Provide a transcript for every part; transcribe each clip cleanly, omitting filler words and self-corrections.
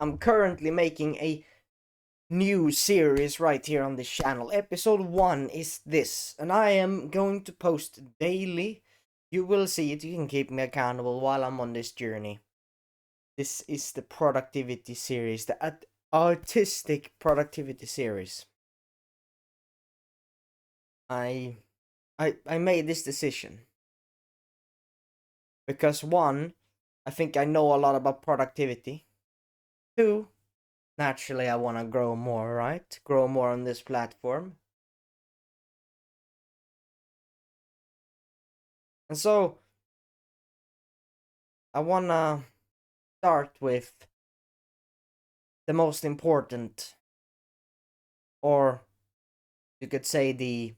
I'm currently making a new series right here on this channel. Episode 1 is this, and I am going to post daily. You will see it. You can keep me accountable while I'm on this journey. This is the productivity series, the artistic productivity series. I made this decision because 1, I think I know a lot about productivity. 2, naturally I want to grow more, right? Grow more on this platform. And so I want to start with the most important, or you could say the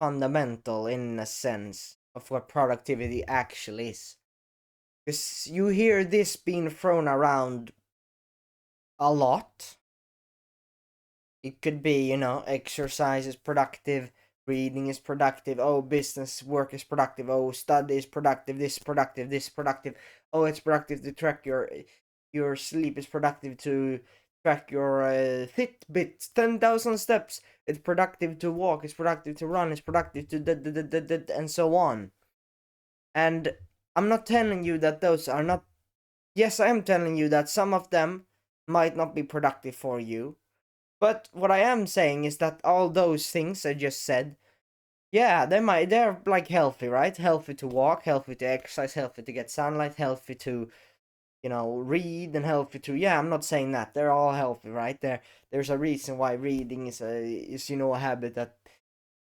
fundamental in a sense of what productivity actually is. Because you hear this being thrown around a lot. It could be, exercise is productive, reading is productive, oh, business work is productive, oh, study is productive, this is productive, this is productive, oh, it's productive to track your sleep, is productive to track your Fitbit 10,000 steps, it's productive to walk, it's productive to run, it's productive to and so on. And I'm not telling you that those are not. Yes, I am telling you that some of them might not be productive for you. But what I am saying is that all those things I just said, yeah, they're like healthy, right? Healthy to walk, healthy to exercise, healthy to get sunlight, healthy to, read, and healthy to, yeah, I'm not saying that. They're all healthy, right? There's a reason why reading is a habit that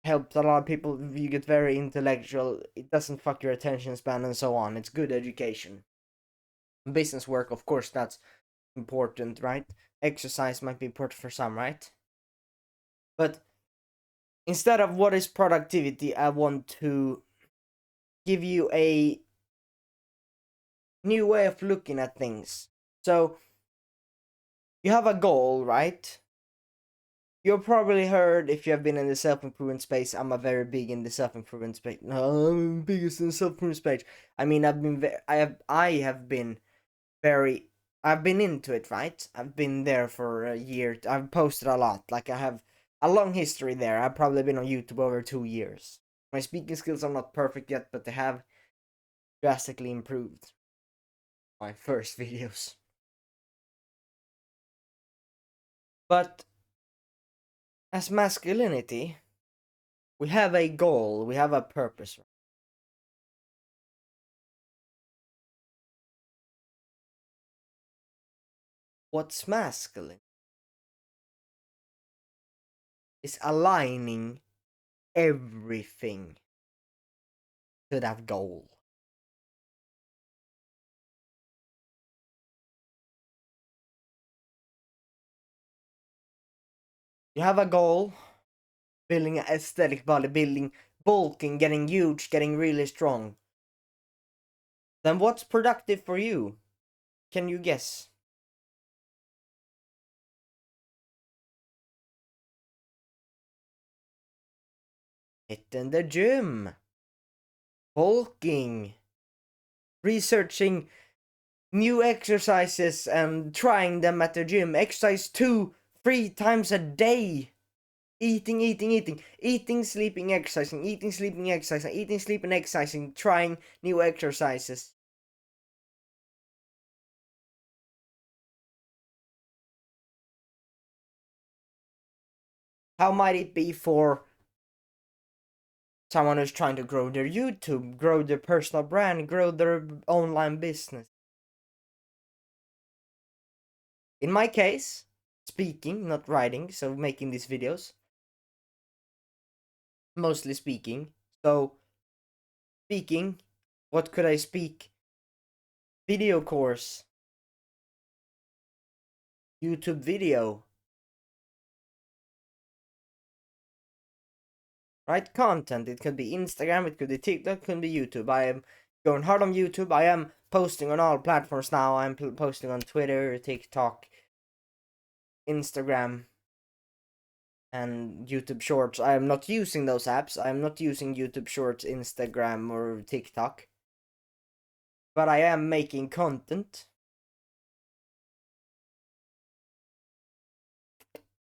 helps a lot of people. You get very intellectual, it doesn't fuck your attention span and so on. It's good education. Business work, of course, that's important, right? Exercise might be important for some, right? But instead of what is productivity, I want to give you a new way of looking at things. So, you have a goal, right? You've probably heard, if you have been in the self-improvement space, I'm a very big in the self-improvement space. No, I'm biggest in the self-improvement space. I mean, I have been very, I've been into it, right? I've been there for a year. I've posted a lot. Like, I have a long history there. I've probably been on YouTube over 2 years. My speaking skills are not perfect yet, but they have drastically improved my first videos. But as masculinity, we have a goal, we have a purpose. What's masculine is aligning everything to that goal. You have a goal, building an aesthetic body, building, bulking, getting huge, getting really strong. Then what's productive for you? Can you guess? Hitting the gym, bulking, researching new exercises and trying them at the gym. Exercise 2-3 times a day. Eating, sleeping, exercising, eating, sleeping, exercising, eating, sleeping, exercising, trying new exercises. How might it be for someone who's trying to grow their YouTube, grow their personal brand, grow their online business? In my case, speaking, not writing, so making these videos. Mostly speaking. So, speaking, what could I speak? Video course, YouTube video, right? Content. It could be Instagram, it could be TikTok, it could be YouTube. I am going hard on YouTube. I am posting on all platforms now. I'm posting on Twitter, TikTok, Instagram, and YouTube Shorts. I am not using those apps. I am not using YouTube Shorts, Instagram, or TikTok. But I am making content.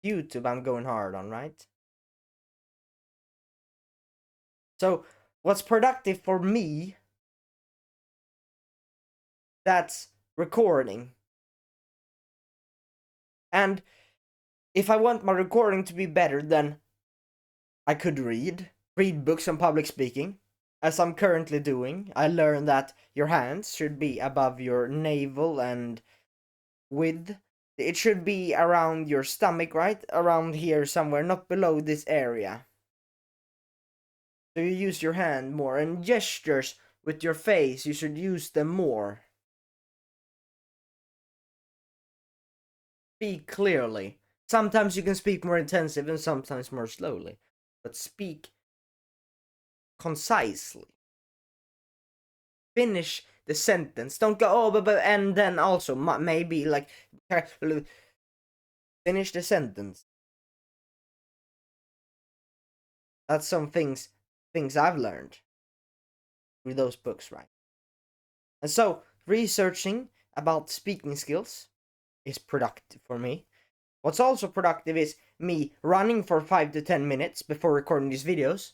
YouTube I'm going hard on, right? So what's productive for me, that's recording. And if I want my recording to be better, then I could read books on public speaking, as I'm currently doing. I learned that your hands should be above your navel and width. It should be around your stomach, right? Around here somewhere, not below this area. So you use your hand more, and gestures with your face, you should use them more. Speak clearly. Sometimes you can speak more intensive and sometimes more slowly, but speak concisely. Finish the sentence. Don't go, oh, but and then also maybe like finish the sentence. That's some things I've learned with those books, right? And so researching about speaking skills is productive for me. What's also productive is me running for 5 to 10 minutes before recording these videos.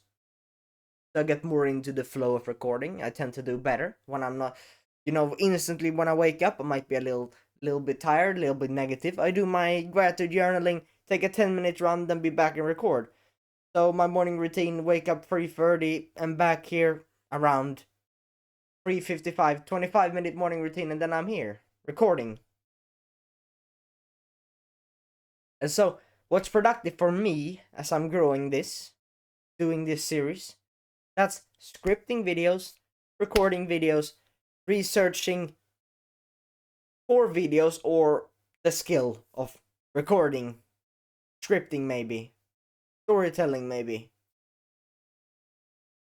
So I get more into the flow of recording. I tend to do better when I'm not, instantly when I wake up, I might be a little bit tired, a little bit negative. I do my gratitude journaling, take a 10-minute run, then be back and record. So my morning routine, wake up 3:30 and back here around 3:55, 25-minute morning routine, and then I'm here recording. And so what's productive for me as I'm growing this, doing this series, that's scripting videos, recording videos, researching for videos, or the skill of recording, scripting maybe, storytelling maybe.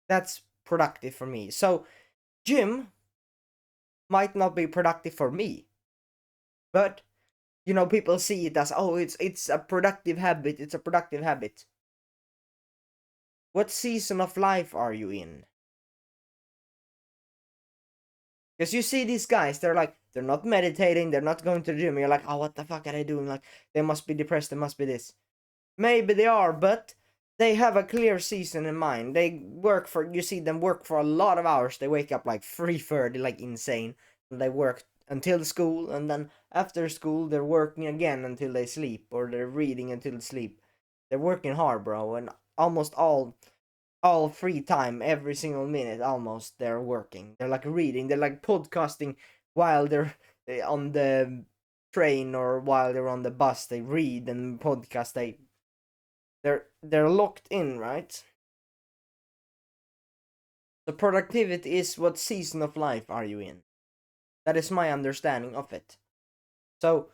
That's productive for me. So gym might not be productive for me, but people see it as, oh, it's a productive habit, it's a productive habit. What season of life are you in? Because you see these guys, they're not meditating, they're not going to the gym. You're like, oh, what the fuck are they doing? Like, they must be depressed, they must be this. Maybe they are, but they have a clear season in mind. You see them work for a lot of hours. They wake up like 3:30, like insane. And they work until school, and then after school, they're working again until they sleep, or they're reading until sleep. They're working hard, bro, and almost all free time, every single minute almost, they're working. They're like reading, they're like podcasting while they're on the train, or while they're on the bus. They read and podcast. They're locked in, right? So productivity is, what season of life are you in? That is my understanding of it. So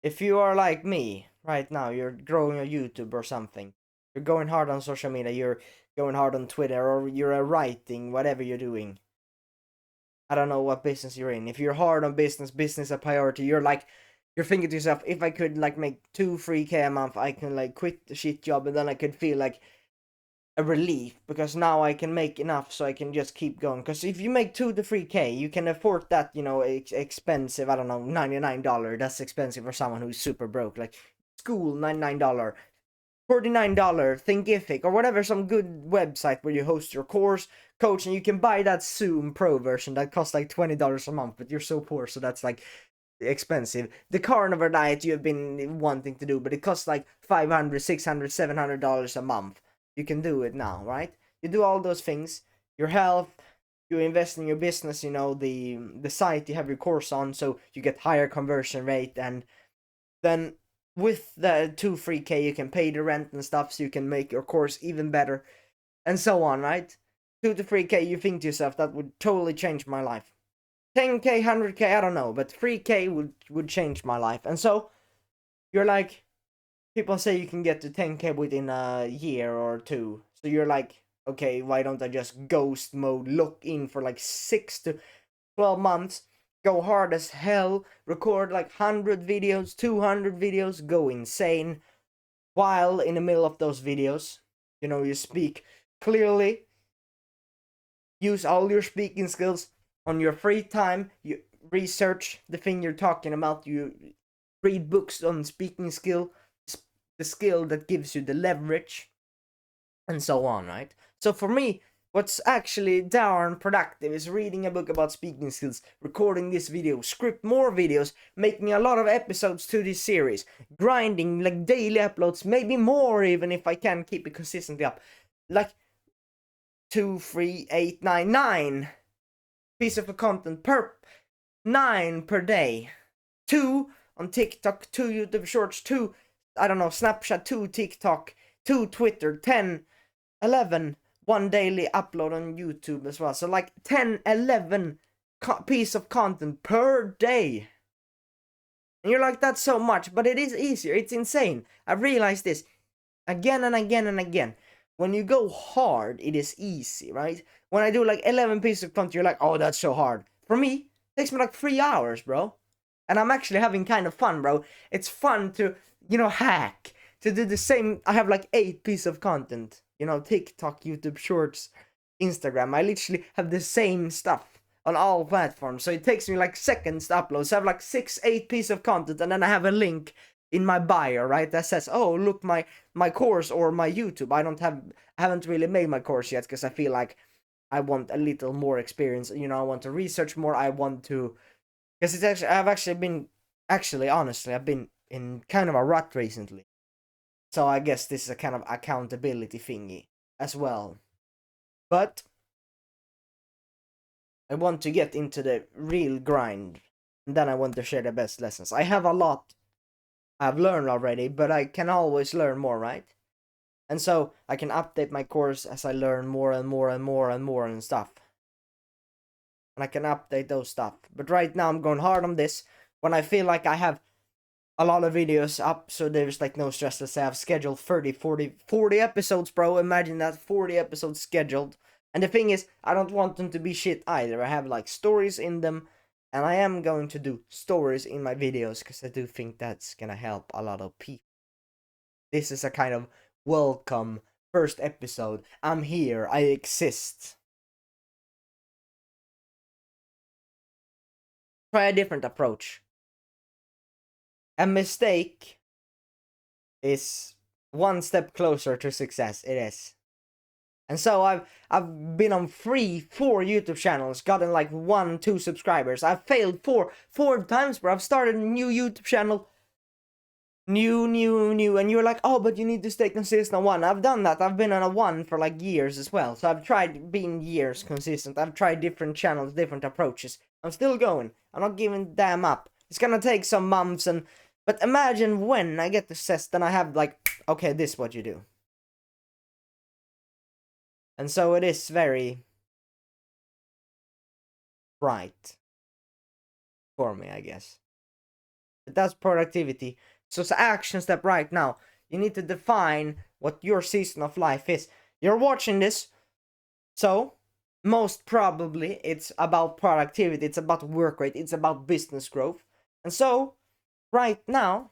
if you are like me right now, you're growing a YouTube or something, you're going hard on social media, you're going hard on Twitter, or you're writing, whatever you're doing. I don't know what business you're in. If you're hard on business a priority, you're thinking to yourself, if I could like make 2-3K a month, I can like quit the shit job, and then I could feel like a relief, because now I can make enough so I can just keep going. Because if you make 2 to 3K, you can afford that, expensive, I don't know, $99. That's expensive for someone who's super broke. Like school, $99. $49 Thinkific, or whatever, some good website where you host your course, coach, and you can buy that Zoom Pro version that costs like $20 a month, but you're so poor, so that's like expensive. The carnivore diet you have been wanting to do, but it costs like $500, $600, $700 a month. You can do it now, right? You do all those things. Your health, you invest in your business, the site you have your course on, so you get higher conversion rate, and then with the 2-3K you can pay the rent and stuff, so you can make your course even better, and so on, right? 2 to 3K, you think to yourself, that would totally change my life. 10K, 100K, I don't know, but 3K would change my life. And so you're like, people say you can get to 10K within a year or two. So you're like, okay, why don't I just ghost mode, look in for like 6 to 12 months, go hard as hell, record like 100 videos, 200 videos, go insane, while in the middle of those videos, you speak clearly, use all your speaking skills. On your free time, you research the thing you're talking about, you read books on speaking skill, the skill that gives you the leverage, and so on, right? So for me, what's actually darn productive is reading a book about speaking skills, recording this video, script more videos, making a lot of episodes to this series, grinding like daily uploads, maybe more even if I can keep it consistently up. Like 2, 3, 8, 9, 9 pieces of content per 9 per day. 2 on TikTok, 2 YouTube Shorts, 2, I don't know, Snapchat, 2 TikTok, 2 Twitter, 10, 11, 1 daily upload on YouTube as well. So like 10, 11 piece of content per day. And you're like, that's so much, but it is easier. It's insane. I've realized this again and again and again. When you go hard, it is easy, right? When I do like 11 pieces of content, you're like, oh, that's so hard. For me, it takes me like 3 hours, bro. And I'm actually having kind of fun, bro. It's fun to, hack. To do the same. I have like 8 pieces of content. TikTok, YouTube Shorts, Instagram. I literally have the same stuff on all platforms. So it takes me like seconds to upload. So I have like 6, 8 pieces of content. And then I have a link in my bio, right, that says, oh, look, my course or my YouTube. I haven't really made my course yet because I feel like I want a little more experience. I want to research more. I want to, because honestly, I've been in kind of a rut recently. So I guess this is a kind of accountability thingy as well. But I want to get into the real grind. And then I want to share the best lessons. I have a lot I've learned already, but I can always learn more, right? And so I can update my course as I learn more and more and more and more and stuff. And I can update those stuff. But right now I'm going hard on this when I feel like I have a lot of videos up, so there's like no stress. Let's say I've scheduled 30, 40 episodes, bro. Imagine that, 40 episodes scheduled. And the thing is, I don't want them to be shit either. I have like stories in them. And I am going to do stories in my videos because I do think that's gonna help a lot of people. This is a kind of welcome first episode. I'm here. I exist. Try a different approach. A mistake is one step closer to success. It is. And so I've been on 3, 4 YouTube channels, gotten like 1, 2 subscribers. I've failed four times, bro. I've started a new YouTube channel. New. And you're like, oh, but you need to stay consistent on one. I've done that. I've been on a 1 for like years as well. So I've tried being years consistent. I've tried different channels, different approaches. I'm still going. I'm not giving damn up. It's gonna take some months but imagine when I get the success, then I have like, okay, this is what you do. And so it is very bright for me, I guess. But that's productivity. So it's an action step right now. You need to define what your season of life is. You're watching this, so most probably it's about productivity, it's about work rate, it's about business growth. And so right now,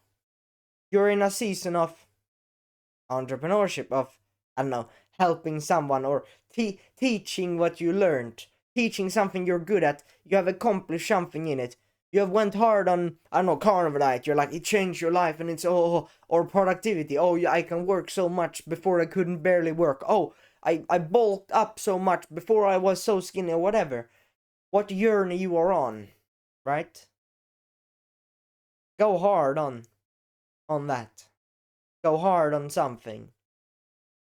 you're in a season of entrepreneurship, of, I don't know, helping someone or teaching what you learned, teaching something you're good at. You have accomplished something in it. You have went hard on, I don't know, carnivore diet. You're like, it changed your life, and it's, or productivity. Oh, I can work so much before I couldn't barely work. Oh, I bulked up so much before I was so skinny or whatever. What journey you are on, right? Go hard on that. Go hard on something.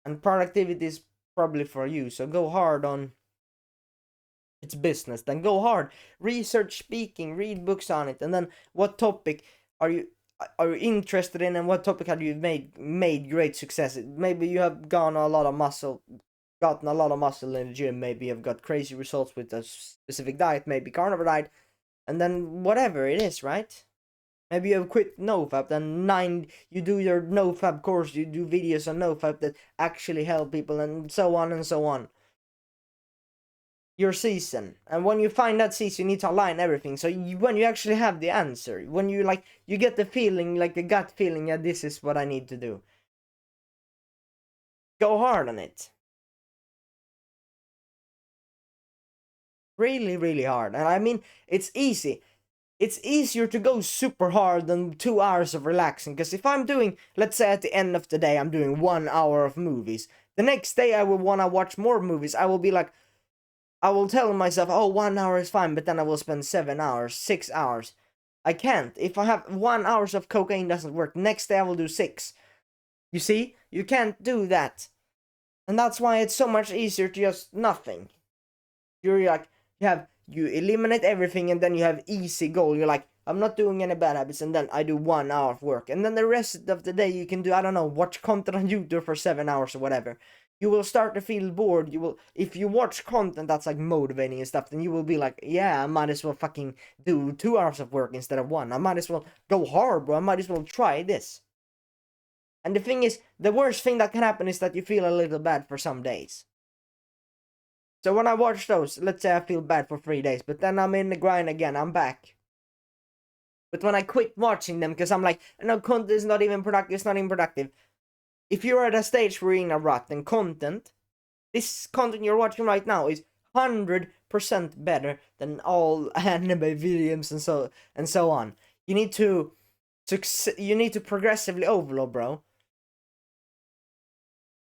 And productivity is probably for you, so go hard on its business. Then go hard, research speaking, read books on it, and then what topic are you interested in, and what topic have you made great success? Maybe you have gotten a lot of muscle in the gym. Maybe you've got crazy results with a specific diet, maybe carnivore diet, and then whatever it is, right? Maybe you have quit NoFap, then you do your NoFap course, you do videos on NoFap that actually help people, and so on and so on. Your season. And when you find that season, you need to align everything. So when you actually have the answer, when you get the feeling, like the gut feeling, yeah, this is what I need to do. Go hard on it. Really, really hard. And I mean, it's easy. it's easier to go super hard than 2 hours of relaxing. Because if I'm doing, let's say at the end of the day, I'm doing 1 hour of movies, the next day I will want to watch more movies. I will be like, I will tell myself, oh, 1 hour is fine, but then I will spend 7 hours, 6 hours. I can't. If I have 1 hour of cocaine doesn't work, next day I will do 6. You see? You can't do that. And that's why it's so much easier to just nothing. You're like, you eliminate everything and then you have easy goal. You're like, I'm not doing any bad habits, and then I do 1 hour of work. And then the rest of the day you can do, I don't know, watch content on YouTube for 7 hours or whatever. You will start to feel bored. You will, if you watch content that's like motivating and stuff, then you will be like, yeah, I might as well fucking do 2 hours of work instead of 1. I might as well go hard, bro. I might as well try this. And the thing is, the worst thing that can happen is that you feel a little bad for some days. So when I watch those, let's say I feel bad for 3 days, but then I'm in the grind again, I'm back. But when I quit watching them, because I'm like, no, content is not even productive, it's not even productive. If you're at a stage where you're in a rut, then this content you're watching right now is 100% better than all anime videos and so on. You need to progressively overload, bro.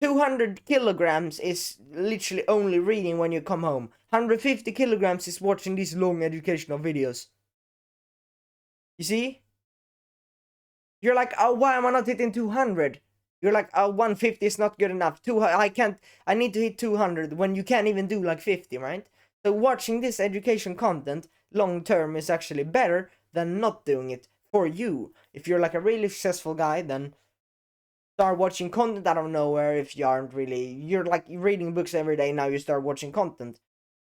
200 kilograms is literally only reading when you come home. 150 kilograms is watching these long educational videos. You see? You're like, oh, why am I not hitting 200? You're like, oh, 150 is not good enough. I need to hit 200 when you can't even do like 50, right? So watching this education content long term is actually better than not doing it for you. If you're like a really successful guy, then start watching content out of nowhere. If you aren't really, you're like reading books every day, now you start watching content.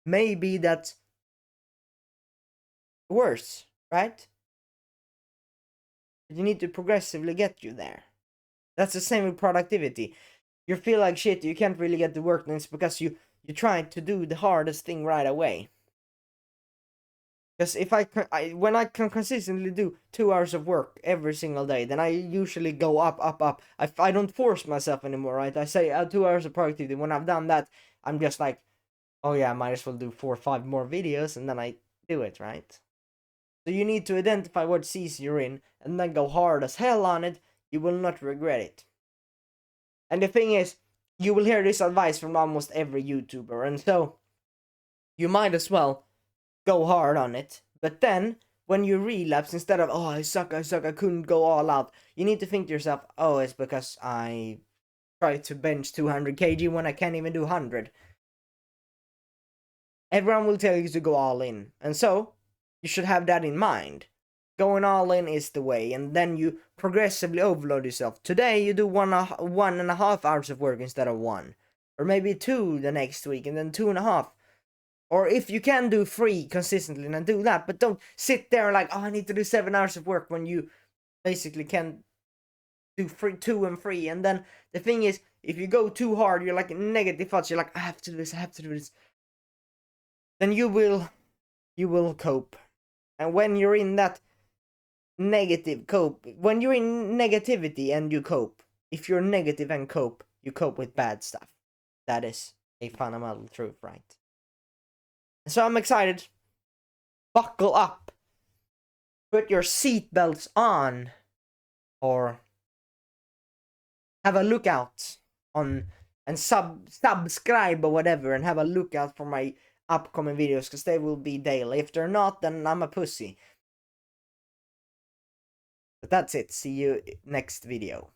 Maybe that's worse, right? You need to progressively get you there. That's the same with productivity. You feel like shit, you can't really get the work done. It's because you try to do the hardest thing right away. Because if when I can consistently do 2 hours of work every single day, then I usually go up, up, up. I don't force myself anymore, right? I say 2 hours of productivity. When I've done that, I'm just like, oh yeah, I might as well do 4 or 5 more videos, and then I do it, right? So you need to identify what season you're in, and then go hard as hell on it. You will not regret it. And the thing is, you will hear this advice from almost every YouTuber, and so you might as well go hard on it. But then, when you relapse, instead of, oh, I suck, I couldn't go all out, you need to think to yourself, oh, it's because I tried to bench 200 kg when I can't even do 100. Everyone will tell you to go all in, and so you should have that in mind. Going all in is the way, and then you progressively overload yourself. Today you do 1.5 hours of work instead of 1, or maybe 2 the next week, and then 2.5. Or if you can do 3 consistently, then do that. But don't sit there like, oh, I need to do 7 hours of work when you basically can do 2 and 3. And then the thing is, if you go too hard, you're like negative thoughts. You're like, I have to do this, I have to do this. Then you will cope. And when you're in that when you're in negativity and you cope, if you're negative and cope, you cope with bad stuff. That is a fundamental truth, right? So I'm excited. Buckle up. Put your seatbelts on, or have a lookout on, and subscribe or whatever, and have a lookout for my upcoming videos, because they will be daily. If they're not, then I'm a pussy. But that's it. See you next video.